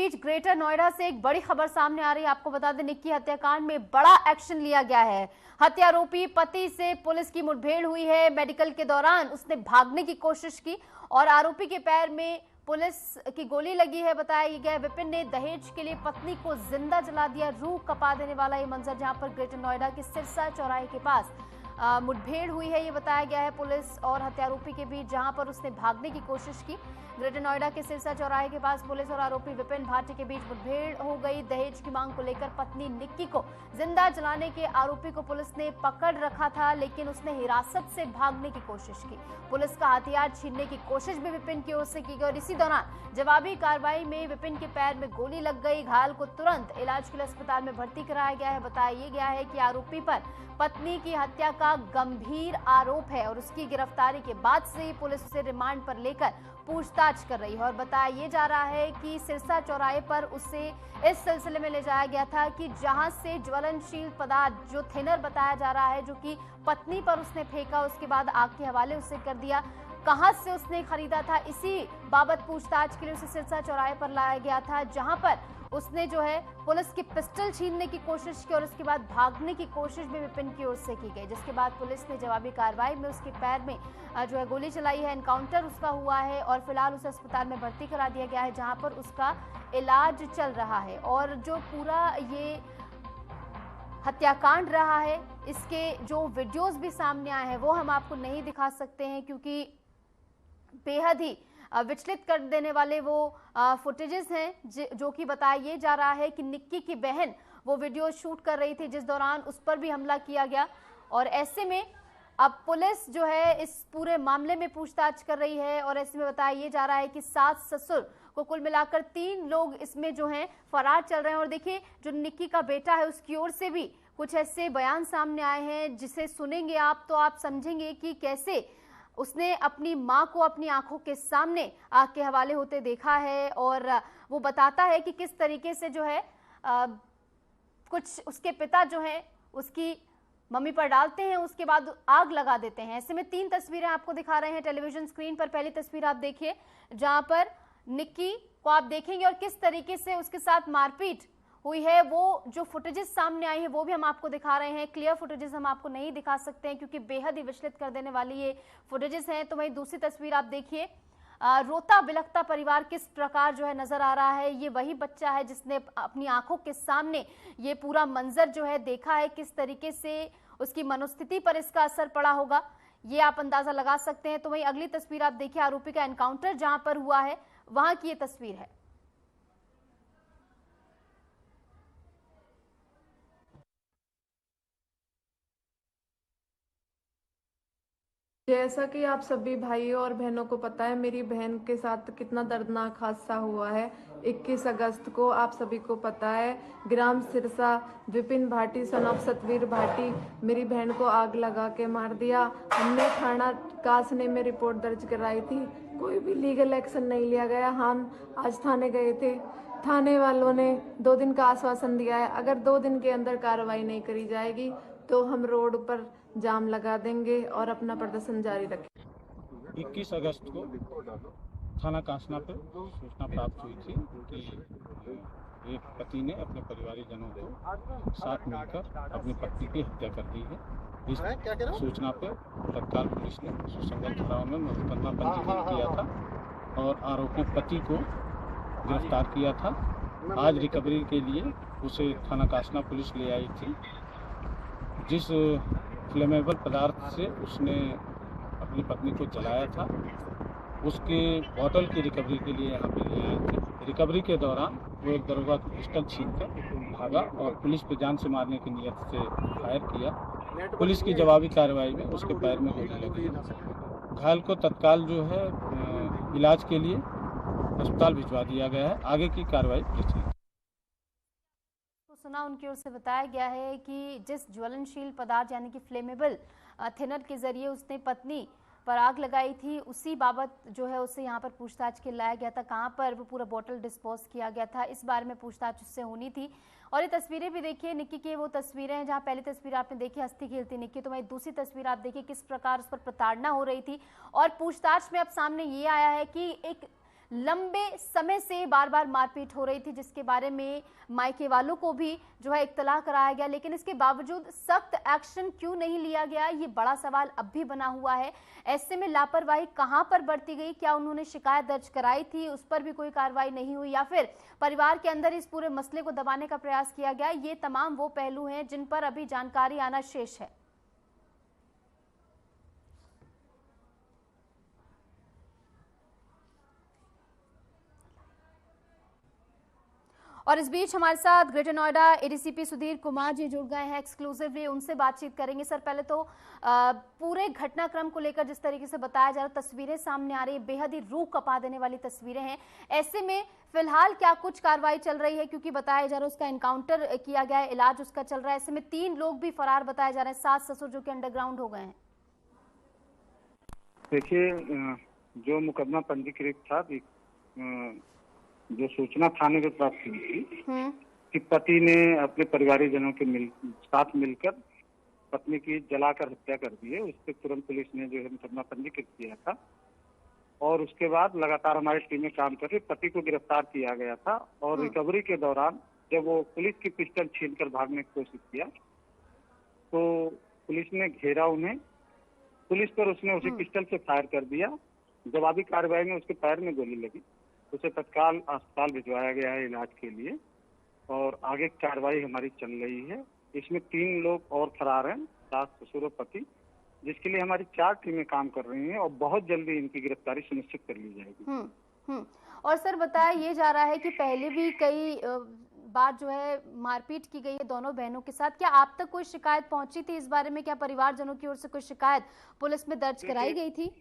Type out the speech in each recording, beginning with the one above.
बीच greater Noida से एक बड़ी खबर सामने आ रही है। आपको बता दें, निक्की हत्याकांड में बड़ा एक्शन लिया गया है। हत्यारोपी पति से पुलिस की मुठभेड़ हुई है। मेडिकल के दौरान उसने भागने की कोशिश की और आरोपी के पैर में पुलिस की गोली लगी है। बताया गया विपिन ने दहेज के लिए पत्नी को जिंदा जला दिया। रूह कपा देने वाला ये मंजर, जहां पर ग्रेटर नोएडा के सिरसा चौराहे के पास मुठभेड़ हुई है। ये बताया गया है पुलिस और हत्यारोपी के बीच, जहां पर उसने भागने की कोशिश की। ग्रेटर नोएडा के सिरसा चौराहे के पास पुलिस और आरोपी विपिन भाटी के बीच मुठभेड़ हो गई। दहेज की मांग को लेकर पत्नी निक्की को जिंदा जलाने के आरोपी को पुलिस ने पकड़ रखा था, लेकिन उसने हिरासत से भागने की कोशिश की। पुलिस का हथियार छीनने की कोशिश भी विपिन की ओर से की गई और इसी दौरान जवाबी कार्रवाई में विपिन के पैर में गोली लग गई। घायल को तुरंत इलाज के लिए अस्पताल में भर्ती कराया गया है। बताया गया है कि आरोपी पर पत्नी की हत्या का गंभीर आरोप है और उसकी गिरफ्तारी के बाद से ही पुलिस उसे रिमांड पर लेकर पूछताछ कर रही है। और बताया ये जा रहा है कि सिरसा चौराहे पर उसे इस सिलसिले में ले जाया गया था कि जहां से ज्वलनशील पदार्थ जो थिनर बताया जा रहा है, जो कि पत्नी पर उसने फेंका, उसके बाद आग के हवाले उसे कर दिया। कहां से उसने खरीदा था, इसी बाबत पूछताछ के लिए उसे सिरसा चौराहे पर लाया गया था, जहां पर उसने जो है पुलिस की पिस्टल छीनने की कोशिश की और उसके बाद भागने की कोशिश भी विपिन की ओर से की गई, जिसके बाद पुलिस ने जवाबी कार्रवाई में उसके पैर में जो है गोली चलाई है। एनकाउंटर उसका हुआ है और फिलहाल उसे अस्पताल में भर्ती करा दिया गया है, जहां पर उसका इलाज चल रहा है। और जो पूरा ये हत्याकांड रहा है, इसके जो वीडियोस भी सामने आए हैं वो हम आपको नहीं दिखा सकते हैं, क्योंकि बेहद ही विचलित कर देने वाले वो फुटेजेस हैं, जो कि बताया ये जा रहा है कि निक्की की बहन वो वीडियो शूट कर रही थी, जिस दौरान उस पर भी हमला किया गया। और ऐसे में अब पुलिस जो है इस पूरे मामले में पूछताछ कर रही है और ऐसे में बताया ये जा रहा है कि सास ससुर को कुल मिलाकर 3 लोग इसमें जो हैं फरार चल रहे हैं। और देखिए, जो निक्की का बेटा है उसकी ओर से भी कुछ ऐसे बयान सामने आए हैं, जिसे सुनेंगे आप तो आप समझेंगे कि कैसे उसने अपनी मां को अपनी आंखों के सामने आग के हवाले होते देखा है। और वो बताता है कि किस तरीके से जो है कुछ उसके पिता जो है उसकी मम्मी पर डालते हैं, उसके बाद आग लगा देते हैं। ऐसे में 3 तस्वीरें आपको दिखा रहे हैं टेलीविजन स्क्रीन पर। पहली तस्वीर आप देखिए, जहां पर निक्की को आप देखेंगे और किस तरीके से उसके साथ मारपीट हुई है। वो जो फुटेजेस सामने आई है वो भी हम आपको दिखा रहे हैं। क्लियर फुटेजेस हम आपको नहीं दिखा सकते हैं, क्योंकि बेहद ही विचलित कर देने वाली ये फुटेजेस हैं। तो वहीं दूसरी तस्वीर आप देखिए, रोता बिलखता परिवार किस प्रकार जो है नजर आ रहा है। ये वही बच्चा है जिसने अपनी आंखों के सामने ये पूरा मंजर जो है देखा है, किस तरीके से उसकी मनोस्थिति पर इसका असर पड़ा होगा, ये आप अंदाजा लगा सकते हैं। तो वहीं अगली तस्वीर आप देखिए, आरोपी का एनकाउंटर जहां पर हुआ है वहां की ये तस्वीर है। जैसा कि आप सभी भाइयों और बहनों को पता है, मेरी बहन के साथ कितना दर्दनाक हादसा हुआ है। 21 अगस्त को आप सभी को पता है, ग्राम सिरसा विपिन भाटी सन ऑफ सतवीर भाटी मेरी बहन को आग लगा के मार दिया। हमने थाना कासने में रिपोर्ट दर्ज कराई थी, कोई भी लीगल एक्शन नहीं लिया गया। हम आज थाने गए थे, थाने वालों ने 2 दिन का आश्वासन दिया है। अगर 2 दिन के अंदर कार्रवाई नहीं करी जाएगी तो हम रोड पर जाम लगा देंगे और अपना प्रदर्शन जारी रखेंगे। 21 अगस्त को थाना कांसना पर सूचना प्राप्त हुई थी कि एक पति ने अपने परिवारजनों को साथ मिलकर अपनी पत्नी की हत्या कर दी है। इस सूचना पर तत्काल पुलिस ने सुसंगत धाराओं में मुकदमा पंजीकृत किया था और आरोपी पति को गिरफ्तार किया था। आज रिकवरी के लिए उसे थाना कांसना पुलिस ले आई थी। जिस फ्लेमेबल पदार्थ से उसने अपनी पत्नी को जलाया था, उसके बोतल की रिकवरी के लिए यहाँ पे ले आए थे। रिकवरी के दौरान वो एक दरोगा की पिस्टल छीनकर भागा और पुलिस पे जान से मारने की नीयत से फायर किया। पुलिस की जवाबी कार्रवाई में उसके पैर में गोली लगी। घायल को तत्काल जो है इलाज के लिए अस्पताल भिजवा दिया गया है। आगे की कार्रवाई पुलिस की। सुना, उनकी ओर से बताया गया है कि जिस ज्वलनशील पदार्थ यानी कि फ्लेमेबल थिनर के जरिए उसने पत्नी पर आग लगाई थी, उसी बाबत जो है उसे यहाँ पर पूछताछ के लाया गया था। कहाँ पर वो पूरा बोतल डिस्पोज किया गया था, इस बारे में पूछताछ उससे होनी थी। और ये तस्वीरें भी देखिए, निक्की की वो तस्वीरें हैं जहाँ पहली तस्वीर आपने देखी हंसती खेलती निक्की, तो वही दूसरी तस्वीर आप देखिए किस प्रकार उस पर प्रताड़ना हो रही थी। और पूछताछ में अब सामने ये आया है कि एक लंबे समय से बार बार मारपीट हो रही थी, जिसके बारे में मायके वालों को भी जो है इत्तला कराया गया, लेकिन इसके बावजूद सख्त एक्शन क्यों नहीं लिया गया, ये बड़ा सवाल अब भी बना हुआ है। ऐसे में लापरवाही कहां पर बरती गई? क्या उन्होंने शिकायत दर्ज कराई थी, उस पर भी कोई कार्रवाई नहीं हुई, या फिर परिवार के अंदर इस पूरे मसले को दबाने का प्रयास किया गया? ये तमाम वो पहलू हैं जिन पर अभी जानकारी आना शेष है। और इस बीच हमारे साथ ग्रेटर नोएडा एडीसीपी सुधीर कुमार जी जुड़ गए हैं एक्सक्लूसिवली, उनसे बातचीत करेंगे। सर, पहले तो पूरे घटनाक्रम को लेकर जिस तरीके से बताया जा रहा है, तस्वीरें सामने आ रही है, बेहद ही रूह कपा देने वाली तस्वीरें हैं। ऐसे में फिलहाल क्या कुछ कार्रवाई चल रही है, क्योंकि बताया जा रहा है उसका एनकाउंटर किया गया है, इलाज उसका चल रहा है। ऐसे में 3 लोग भी फरार बताए जा रहे हैं, सास ससुर जो कि अंडरग्राउंड हो गए हैं। देखिए, जो मुकदमा पंजीकृत था, जो सूचना थाने में प्राप्त हुई थी कि पति ने अपने परिवारिक जनों के साथ मिलकर पत्नी की जलाकर हत्या कर दी है, उस पर तुरंत पुलिस ने जो है मुकदमा पंजीकृत किया था। और उसके बाद लगातार हमारी टीमें काम कर रही, पति को गिरफ्तार किया गया था। और रिकवरी के दौरान जब वो पुलिस की पिस्टल छीनकर भागने की कोशिश किया तो पुलिस ने घेरा उन्हें, पुलिस पर उसने उसी पिस्टल से फायर कर दिया। जवाबी कार्रवाई में उसके पैर में गोली लगी, उसे तत्काल अस्पताल भिजवाया गया है इलाज के लिए, और आगे कार्रवाई हमारी चल रही है। इसमें 3 लोग और फरार हैं, सास ससुर और पति, जिसके लिए हमारी 4 टीमें काम कर रही हैं और बहुत जल्दी इनकी गिरफ्तारी सुनिश्चित कर ली जाएगी। और सर, बताया ये जा रहा है कि पहले भी कई बार जो है मारपीट की गई है दोनों बहनों के साथ। क्या आप तक कोई शिकायत पहुंची थी इस बारे में? क्या परिवारजनों की ओर से कोई शिकायत पुलिस में दर्ज कराई गई थी?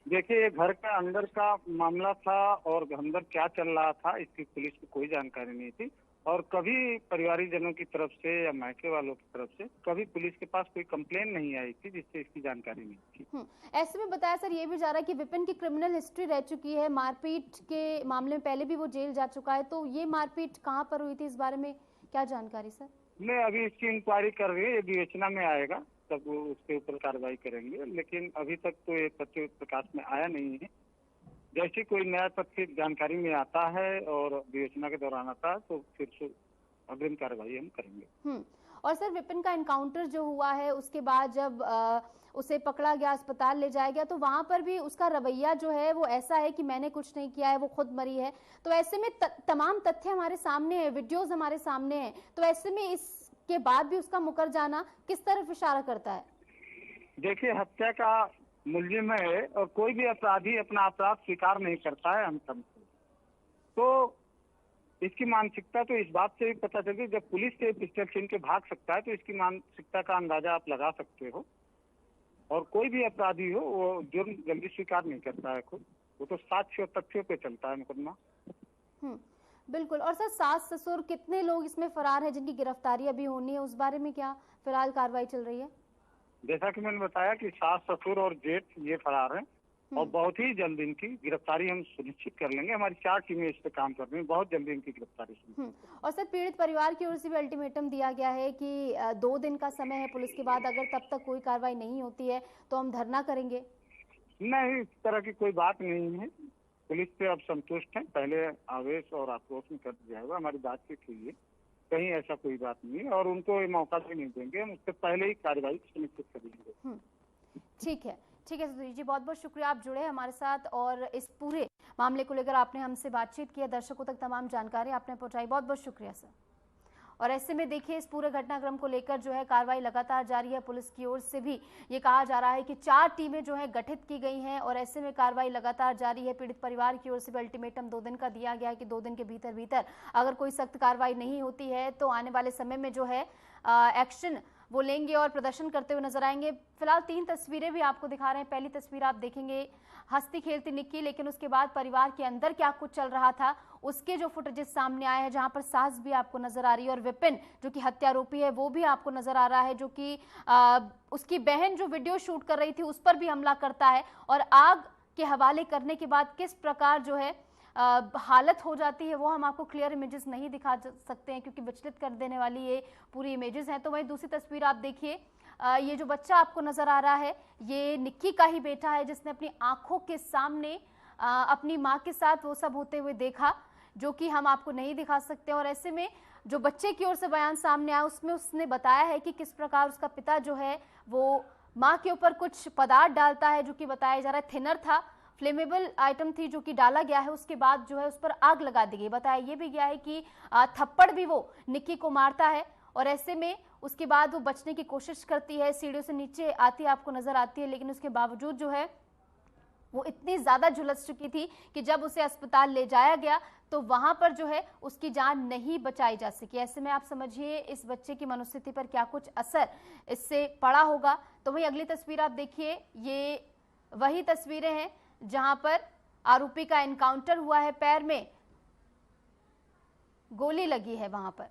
देखिए, घर का अंदर का मामला था और अंदर क्या चल रहा था इसकी पुलिस को कोई जानकारी नहीं थी, और कभी परिवारिक जनों की तरफ से या मायके वालों की तरफ से कभी पुलिस के पास कोई कंप्लेन नहीं आई थी जिससे इसकी जानकारी नहीं थी। ऐसे में बताया सर ये भी जा रहा है कि विपिन की क्रिमिनल हिस्ट्री रह चुकी है, मारपीट के मामले में पहले भी वो जेल जा चुका है, तो ये मारपीट कहाँ पर हुई थी, इस बारे में क्या जानकारी सर? मैं अभी इसकी इंक्वायरी कर रही है, ये विवेचना में आएगा तब वो उसके ऊपर कार्रवाई करेंगे, लेकिन अभी तक तो ये तथ्य प्रकाश में आया नहीं है। जैसे कोई नया तथ्य जानकारी में आता है और विवेचना के दौरान आता है तो फिर अग्रिम कार्रवाई हम करेंगे। और सर, विपिन का एनकाउंटर जो हुआ है उसके बाद जब उसे पकड़ा गया, अस्पताल ले जाया गया, तो वहां पर भी उसका रवैया जो है वो ऐसा है कि मैंने कुछ नहीं किया है, वो खुद मरी है। तो ऐसे में तमाम तथ्य हमारे सामने है, वीडियोज हमारे सामने है, तो ऐसे में इसके बाद भी उसका मुकर जाना किस तरफ इशारा करता है? देखिए, हत्या का मुलजिम है और कोई भी अपराधी अपना अपराध स्वीकार नहीं करता है हम समझते, तो इसकी मानसिकता तो इस बात से भी पता चलती है, जब पुलिस से पिस्टल छीन के भाग सकता है तो इसकी मानसिकता का अंदाजा आप लगा सकते हो। और कोई भी अपराधी हो वो जुर्म जल्दी स्वीकार नहीं करता है खुद, वो तो साक्ष्य और तथ्यों पे चलता है मुकदमा। बिल्कुल। और सर, सास ससुर कितने लोग इसमें फरार हैं जिनकी गिरफ्तारी अभी होनी है, उस बारे में क्या फिलहाल कार्रवाई चल रही है? जैसा कि मैंने बताया कि सास ससुर और जेठ ये फरार हैं और बहुत ही जल्द इनकी गिरफ्तारी हम सुनिश्चित कर लेंगे। हमारी 4 टीमें इस पे काम कर रही हैं, बहुत जल्दी इनकी गिरफ्तारी। और सर, पीड़ित परिवार की ओर से भी अल्टीमेटम दिया गया है कि 2 दिन का समय है पुलिस के बाद, अगर तब तक कोई कार्रवाई नहीं होती है तो हम धरना करेंगे। नहीं, इस तरह की कोई बात नहीं है, पुलिस पे अब संतुष्ट हैं, पहले आवेश और आक्रोश में कर दिया होगा, हमारी बातचीत हुई है, कहीं ऐसा कोई बात नहीं है और उनको ये मौका भी नहीं देंगे, हम उससे पहले ही कार्रवाई सुनिश्चित करेंगे। ठीक है सुधीर जी, बहुत बहुत शुक्रिया, आप जुड़े हमारे साथ और इस पूरे मामले को लेकर आपने हमसे बातचीत की, दर्शकों तक तमाम जानकारी आपने पहुंचाई, बहुत बहुत शुक्रिया सर। और ऐसे में देखिए, इस पूरे घटनाक्रम को लेकर जो है कार्रवाई लगातार जारी है। पुलिस की ओर से भी ये कहा जा रहा है कि 4 टीमें जो है गठित की गई हैं और ऐसे में कार्रवाई लगातार जारी है। पीड़ित परिवार की ओर से भी अल्टीमेटम 2 दिन का दिया गया है कि 2 दिन के भीतर अगर कोई सख्त कार्रवाई नहीं होती है तो आने वाले समय में जो है एक्शन वो लेंगे और प्रदर्शन करते हुए नजर आएंगे। फिलहाल 3 तस्वीरें भी आपको दिखा रहे हैं। पहली तस्वीर आप देखेंगे हंसती खेलती निक्की, लेकिन उसके बाद परिवार के अंदर क्या कुछ चल रहा था उसके जो फुटेजेस सामने आए हैं, जहां पर सास भी आपको नजर आ रही है और विपिन जो कि हत्यारोपी है वो भी आपको नजर आ रहा है, जो कि उसकी बहन जो वीडियो शूट कर रही थी उस पर भी हमला करता है और आग के हवाले करने के बाद किस प्रकार जो है हालत हो जाती है वो हम आपको क्लियर इमेजेस नहीं दिखा सकते हैं क्योंकि विचलित कर देने वाली ये पूरी इमेजेस हैं। तो वही दूसरी तस्वीर आप देखिए, ये जो बच्चा आपको नजर आ रहा है ये निक्की का ही बेटा है जिसने अपनी आंखों के सामने अपनी माँ के साथ वो सब होते हुए देखा, जो कि हम आपको नहीं दिखा सकते। और ऐसे में जो बच्चे की ओर से बयान सामने आया उसमें उसने बताया है कि किस प्रकार उसका पिता जो है वो माँ के ऊपर कुछ पदार्थ डालता है, जो कि बताया जा रहा है थिनर था, फ्लेमेबल आइटम थी, जो कि डाला गया है। उसके बाद जो है उस पर आग लगा दी गई। बताया ये भी गया है कि थप्पड़ भी वो निक्की को मारता है और ऐसे में उसके बाद वो बचने की कोशिश करती है, सीढ़ियों से नीचे आती आपको नजर आती है, लेकिन उसके बावजूद जो है वो इतनी ज्यादा झुलस चुकी थी कि जब उसे अस्पताल ले जाया गया तो वहां पर जो है उसकी जान नहीं बचाई जा सकी। ऐसे में आप समझिए इस बच्चे की मनोस्थिति पर क्या कुछ असर इससे पड़ा होगा। तो वही अगली तस्वीर आप देखिए, ये वही तस्वीरें हैं जहां पर आरोपी का एनकाउंटर हुआ है, पैर में गोली लगी है वहां पर।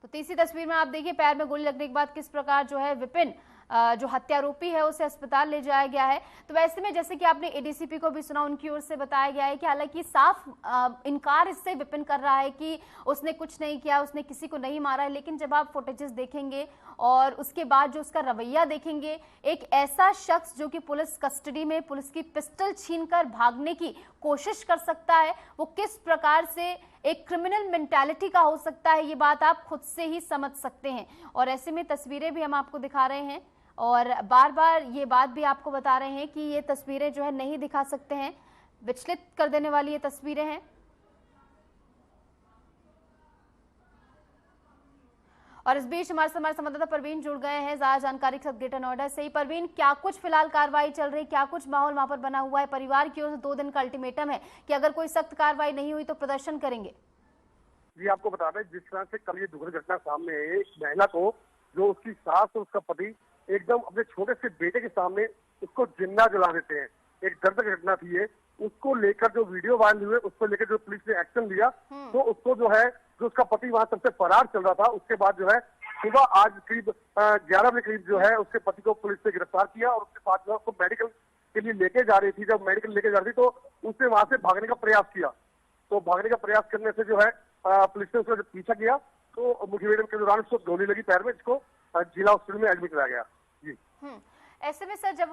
तो तीसरी तस्वीर में आप देखिए पैर में गोली लगने के बाद किस प्रकार जो है विपिन जो हत्यारोपी है उसे अस्पताल ले जाया गया है। तो वैसे में जैसे कि आपने एडीसीपी को भी सुना, उनकी ओर से बताया गया है कि हालांकि साफ इनकार इससे विपिन कर रहा है कि उसने कुछ नहीं किया, उसने किसी को नहीं मारा है, लेकिन जब आप फुटेजेस देखेंगे और उसके बाद जो उसका रवैया देखेंगे, एक ऐसा शख्स जो कि पुलिस कस्टडी में पुलिस की पिस्टल छीनकर भागने की कोशिश कर सकता है, वो किस प्रकार से एक क्रिमिनल मेंटालिटी का हो सकता है, ये बात आप खुद से ही समझ सकते हैं। और ऐसे में तस्वीरें भी हम आपको दिखा रहे हैं और बार बार ये बात भी आपको बता रहे हैं कि ये तस्वीरें जो है नहीं दिखा सकते हैं, विचलित कर देने वाली ये तस्वीरें हैं। और इस बीच हमारे संवाददाता परवीन जुड़ गए हैं ज्यादा जानकारी के साथ ग्रेटर नोएडा से ही। परवीन, क्या कुछ फिलहाल कार्रवाई चल रही, क्या कुछ माहौल वहां पर बना हुआ है? परिवार की ओर से 2 दिन का अल्टीमेटम है कि अगर कोई सख्त कार्रवाई नहीं हुई तो प्रदर्शन करेंगे। जी, आपको बता दें जिस तरह से कल ये दुखद घटना सामने आई, एक महिला को जो उसकी सास और उसका पति एकदम अपने छोटे से बेटे के सामने उसको जिंदा जला देते हैं। एक दर्द की घटना थी ये। उसको लेकर जो वीडियो वायरल हुए उसको लेकर जो पुलिस ने एक्शन लिया, तो उसको जो है जो उसका पति वहां सबसे फरार चल रहा था, उसके बाद जो है सुबह आज करीब 11 बजे करीब जो है उसके पति को पुलिस ने गिरफ्तार किया और उसके बाद जो है उसको मेडिकल के लिए लेके जा रही थी। जब मेडिकल लेके जा रही थी तो उसने वहां से भागने का प्रयास किया। तो भागने का प्रयास करने से जो है पुलिस ने उसका जब पीछा किया तो मुठभेड़ के दौरान उसको गोली लगी पैर में, जिसको जिला हॉस्पिटल में एडमिट कराया गया। जी ऐसे में सर जब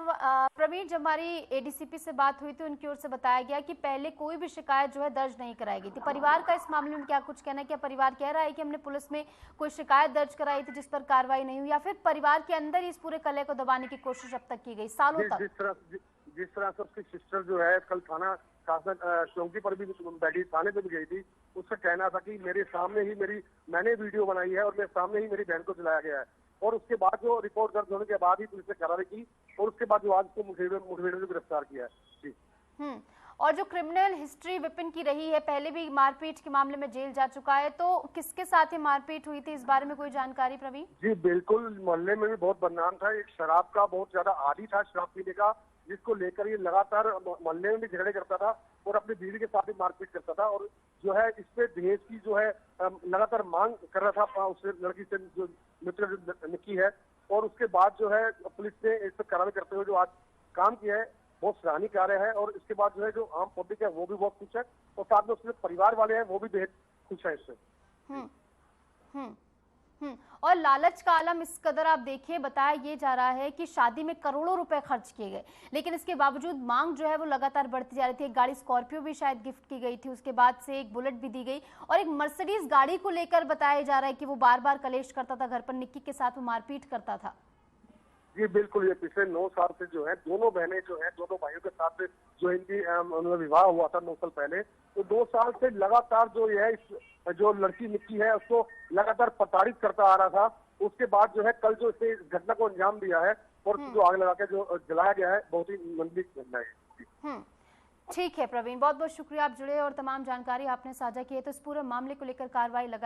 प्रवीण, जब हमारी एडीसीपी से बात हुई तो उनकी ओर से बताया गया कि पहले कोई भी शिकायत जो है दर्ज नहीं कराई गई थी। परिवार का इस मामले में क्या कुछ कहना है? क्या परिवार कह रहा है कि हमने पुलिस में कोई शिकायत दर्ज कराई थी जिस पर कार्रवाई नहीं हुई, या फिर परिवार के अंदर ही इस पूरे कलह को दबाने की कोशिश अब तक की गई सालों तक? जिस तरह से उसकी सिस्टर जो है कल थाना चौकी पर भी बैठी, थाने पे भी गई थी, उसका कहना था कि मेरे सामने ही मैंने वीडियो बनाई है और मेरे सामने ही मेरी बहन को चलाया गया है। और उसके बाद जो रिपोर्ट दर्ज होने के बाद ही पुलिस ने कार्रवाई की और उसके बाद जो आज को मुठभेड़ में गिरफ्तार किया है। जी और जो क्रिमिनल हिस्ट्री विपिन की रही है, पहले भी मारपीट के मामले में जेल जा चुका है, तो किसके साथ ही मारपीट हुई थी, इस बारे में कोई जानकारी प्रवीण? जी बिल्कुल, मोहल्ले में भी बहुत बदनाम था, एक शराब का बहुत ज्यादा आदी था, शराब पीने का, जिसको लेकर ये लगातार मोहल्ले में भी झगड़े करता था और अपनी बीवी के साथ भी मारपीट करता था। और जो है इस पे दहेज की जो है लगातार मांग कर रहा था उससे, लड़की से जो मित्र निक्की है। और उसके बाद जो है पुलिस ने इस पर कार्रवाई करते हुए जो आज काम किया है बहुत सराहनीय कार्य है। और इसके बाद जो है जो आम पब्लिक है वो भी बहुत खुश है और साथ में उसके परिवार वाले हैं वो भी बेहद खुश है इससे। और लालच का आलम इस कदर आप देखिए, बताया ये जा रहा है कि शादी में करोड़ों रुपए खर्च किए गए, लेकिन इसके बावजूद मांग जो है वो लगातार बढ़ती जा रही थी। एक गाड़ी स्कॉर्पियो भी शायद गिफ्ट की गई थी, उसके बाद से एक बुलेट भी दी गई और एक मर्सिडीज गाड़ी को लेकर बताया जा रहा है कि वो बार बार कलेश करता था, घर पर निक्की के साथ वो मारपीट करता था। जी बिल्कुल, ये पिछले 9 साल से जो है दोनों बहनें जो है दोनों भाइयों के साथ जो इनकी विवाह हुआ था 9 साल पहले, तो 2 साल से लगातार जो है जो लड़की निक्की है उसको लगातार प्रताड़ित करता आ रहा था। उसके बाद जो है कल जो इसे इस घटना को अंजाम दिया है और जो आग लगा के जो जलाया गया है, बहुत ही मंदी घटना है। ठीक है प्रवीण, बहुत बहुत शुक्रिया, आप जुड़े और तमाम जानकारी आपने साझा की है। तो इस पूरे मामले को लेकर कार्रवाई लगातार